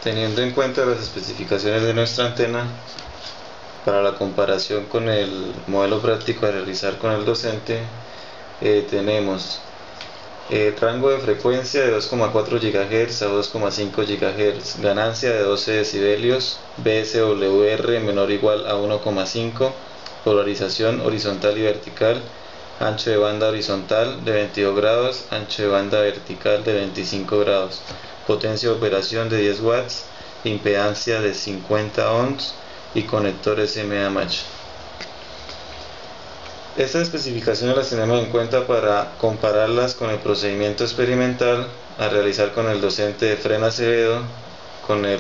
Teniendo en cuenta las especificaciones de nuestra antena, para la comparación con el modelo práctico a realizar con el docente, tenemos rango de frecuencia de 2,4 GHz a 2,5 GHz, ganancia de 12 decibelios, BSWR menor o igual a 1,5, polarización horizontal y vertical, ancho de banda horizontal de 22 grados, ancho de banda vertical de 25 grados, potencia de operación de 10 watts, impedancia de 50 ohms y conector SMA match. Estas especificaciones las tenemos en cuenta para compararlas con el procedimiento experimental a realizar con el docente Efrén Acevedo con el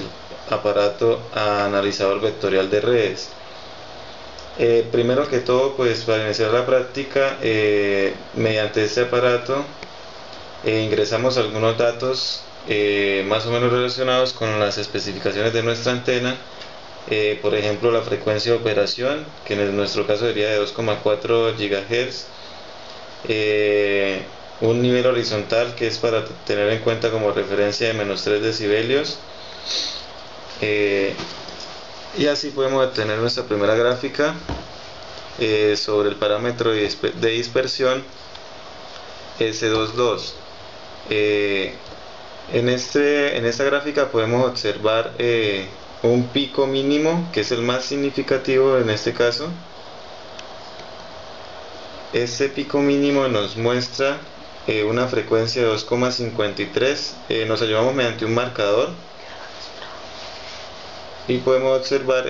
aparato analizador vectorial de redes. Primero que todo, pues para iniciar la práctica, mediante este aparato ingresamos algunos datos más o menos relacionados con las especificaciones de nuestra antena. Por ejemplo, la frecuencia de operación, que en nuestro caso sería de 2,4 GHz, un nivel horizontal que es para tener en cuenta como referencia de menos 3 decibelios, y así podemos obtener nuestra primera gráfica sobre el parámetro de dispersión S22. En esta gráfica podemos observar un pico mínimo, que es el más significativo en este caso. Este pico mínimo nos muestra una frecuencia de 2,53. Nos ayudamos mediante un marcador y podemos observar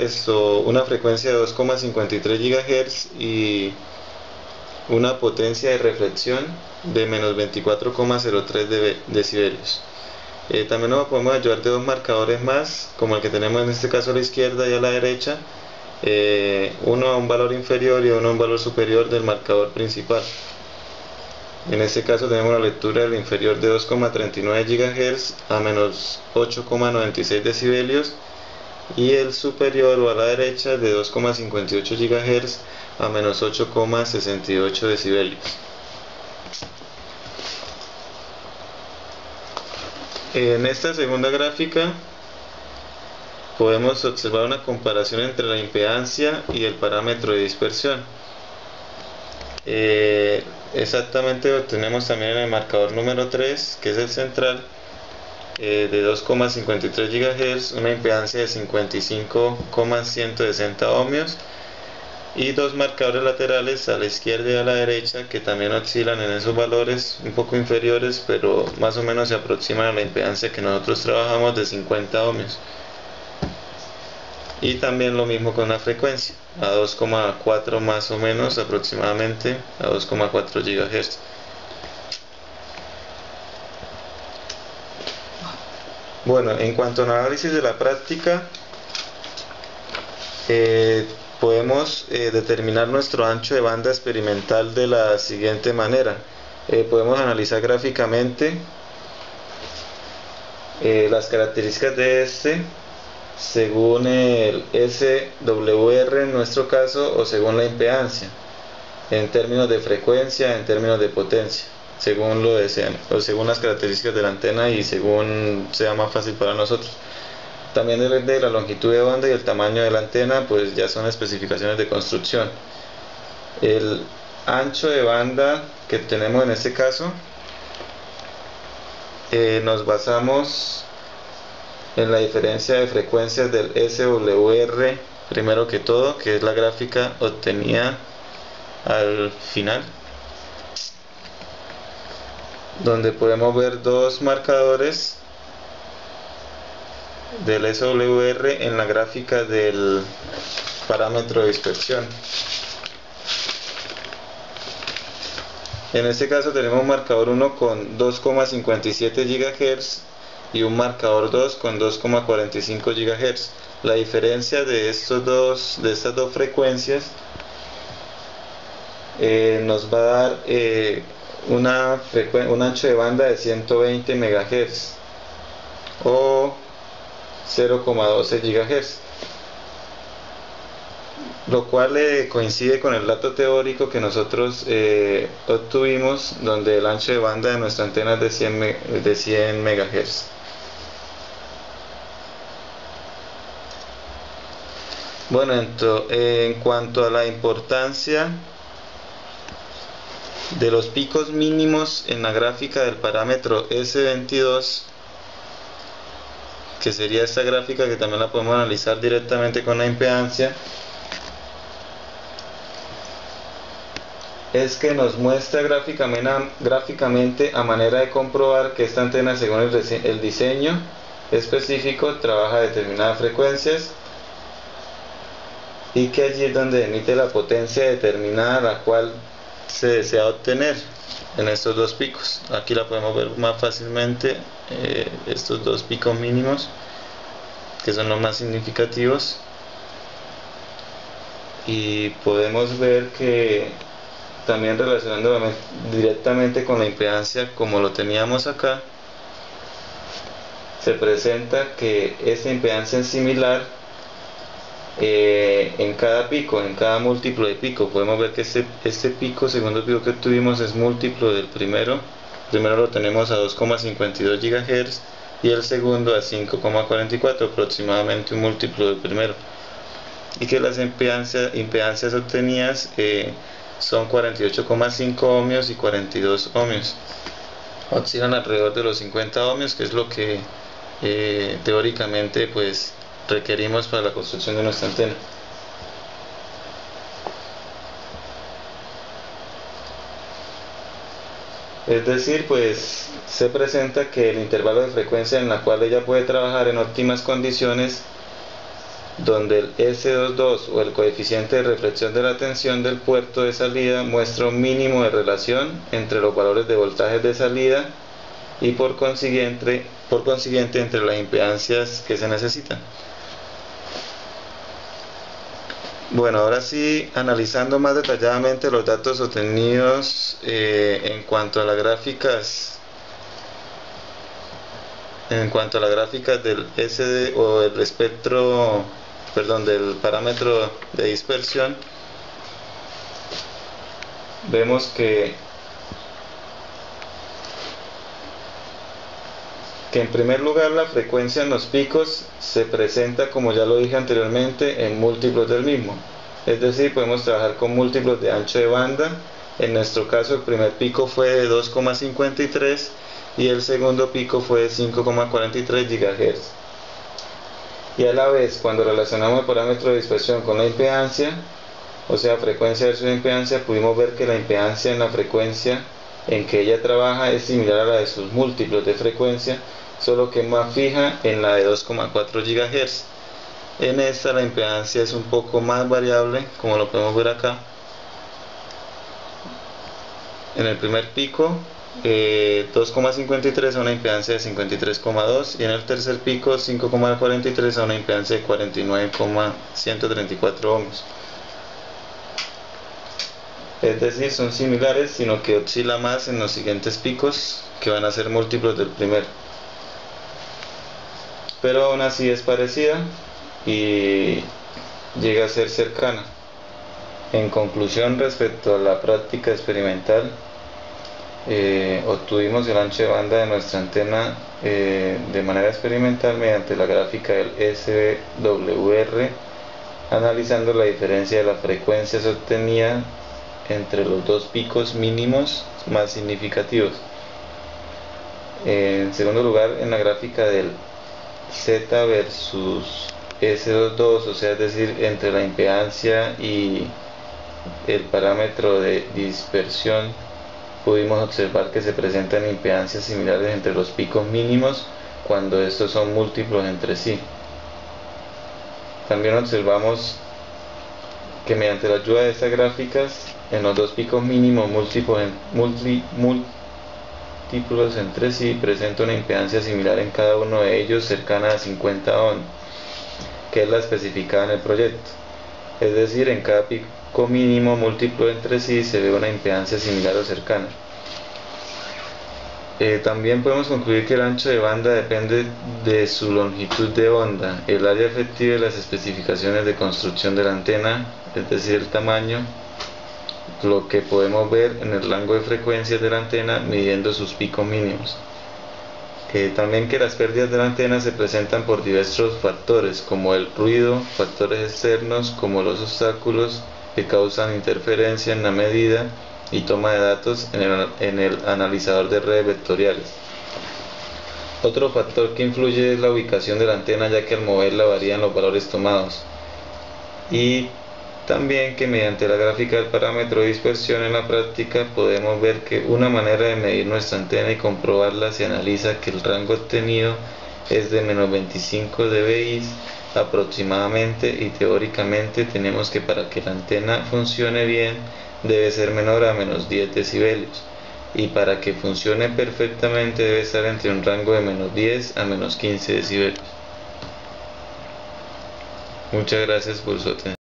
una frecuencia de 2,53 GHz y una potencia de reflexión de menos 24,03 decibelios. También nos podemos ayudar de dos marcadores más, como el que tenemos en este caso a la izquierda y a la derecha, uno a un valor inferior y uno a un valor superior del marcador principal. En este caso tenemos la lectura del inferior de 2,39 GHz a menos 8,96 decibelios y el superior o a la derecha de 2,58 GHz a menos 8,68 decibelios. En esta segunda gráfica podemos observar una comparación entre la impedancia y el parámetro de dispersión. Exactamente obtenemos también en el marcador número 3, que es el central, de 2,53 GHz, una impedancia de 55,160 ohmios y dos marcadores laterales a la izquierda y a la derecha que también oscilan en esos valores un poco inferiores, pero más o menos se aproximan a la impedancia que nosotros trabajamos de 50 ohmios. Y también lo mismo con la frecuencia, a 2,4 más o menos aproximadamente, a 2,4 GHz. Bueno, en cuanto al análisis de la práctica, podemos determinar nuestro ancho de banda experimental de la siguiente manera. Podemos analizar gráficamente las características de este según el SWR en nuestro caso, o según la impedancia, en términos de frecuencia, en términos de potencia, según lo desean, o según las características de la antena y según sea más fácil para nosotros. También de la longitud de onda y el tamaño de la antena, pues ya son especificaciones de construcción. El ancho de banda que tenemos en este caso, nos basamos en la diferencia de frecuencias del SWR, primero que todo, que es la gráfica obtenida al final, donde podemos ver dos marcadores del SWR en la gráfica del parámetro de dispersión. En este caso tenemos un marcador 1 con 2,57 GHz y un marcador 2 con 2,45 GHz. La diferencia de estas dos frecuencias nos va a dar un ancho de banda de 120 MHz o 0,12 GHz, lo cual coincide con el dato teórico que nosotros obtuvimos, donde el ancho de banda de nuestra antena es de 100 MHz. Bueno, en cuanto a la importancia de los picos mínimos en la gráfica del parámetro S22, que sería esta gráfica que también la podemos analizar directamente con la impedancia, es que nos muestra gráficamente a manera de comprobar que esta antena, según el diseño específico, trabaja a determinadas frecuencias y que allí es donde emite la potencia determinada la cual se desea obtener en estos dos picos. Aquí la podemos ver más fácilmente, estos dos picos mínimos que son los más significativos, y podemos ver que también relacionando directamente con la impedancia como lo teníamos acá, se presenta que esta impedancia es similar en cada pico, en cada múltiplo de pico. Podemos ver que este pico, segundo pico que tuvimos, es múltiplo del primero. Primero lo tenemos a 2,52 GHz y el segundo a 5,44, aproximadamente un múltiplo del primero, y que las impedancias obtenidas son 48,5 ohmios y 42 ohmios. Oscilan alrededor de los 50 ohmios, que es lo que teóricamente pues requerimos para la construcción de nuestra antena. Es decir, pues se presenta que el intervalo de frecuencia en la cual ella puede trabajar en óptimas condiciones, donde el S22 o el coeficiente de reflexión de la tensión del puerto de salida muestra un mínimo de relación entre los valores de voltaje de salida y por consiguiente entre las impedancias que se necesitan. Bueno, ahora sí, analizando más detalladamente los datos obtenidos en cuanto a las gráficas del SD o el espectro, perdón, del parámetro de dispersión, vemos que en primer lugar la frecuencia en los picos se presenta, como ya lo dije anteriormente, en múltiplos del mismo. Es decir, podemos trabajar con múltiplos de ancho de banda. En nuestro caso el primer pico fue de 2,53 y el segundo pico fue de 5,43 GHz. Y a la vez, cuando relacionamos el parámetro de dispersión con la impedancia, o sea, frecuencia versus impedancia, pudimos ver que la impedancia en la frecuencia en que ella trabaja es similar a la de sus múltiplos de frecuencia, solo que más fija en la de 2,4 GHz. En esta la impedancia es un poco más variable, como lo podemos ver acá. En el primer pico 2,53 a una impedancia de 53,2 y en el tercer pico 5,43 a una impedancia de 49,134 ohmios. Es decir, son similares, sino que oscila más en los siguientes picos, que van a ser múltiplos del primero. Pero aún así es parecida y llega a ser cercana. En conclusión, respecto a la práctica experimental, obtuvimos el ancho de banda de nuestra antena de manera experimental mediante la gráfica del SWR, analizando la diferencia de las frecuencias obtenidas entre los dos picos mínimos más significativos. En segundo lugar, en la gráfica del Z versus S22, o sea, es decir, entre la impedancia y el parámetro de dispersión, pudimos observar que se presentan impedancias similares entre los picos mínimos cuando estos son múltiplos entre sí. También observamos que mediante la ayuda de estas gráficas, en los dos picos mínimos múltiplos entre sí, presenta una impedancia similar en cada uno de ellos, cercana a 50 ohm, que es la especificada en el proyecto. Es decir, en cada pico mínimo múltiplo entre sí se ve una impedancia similar o cercana. También podemos concluir que el ancho de banda depende de su longitud de onda, el área efectiva y las especificaciones de construcción de la antena, es decir, el tamaño, lo que podemos ver en el rango de frecuencias de la antena midiendo sus picos mínimos. También que las pérdidas de la antena se presentan por diversos factores, como el ruido, factores externos como los obstáculos que causan interferencia en la medida y toma de datos en el analizador de redes vectoriales. Otro factor que influye es la ubicación de la antena, ya que al moverla varían los valores tomados. Y también que mediante la gráfica del parámetro de dispersión en la práctica podemos ver que una manera de medir nuestra antena y comprobarla se analiza que el rango obtenido es de menos 25 dBi aproximadamente, y teóricamente tenemos que para que la antena funcione bien debe ser menor a menos 10 decibelios, y para que funcione perfectamente debe estar entre un rango de menos 10 a menos 15 decibelios. Muchas gracias por su atención.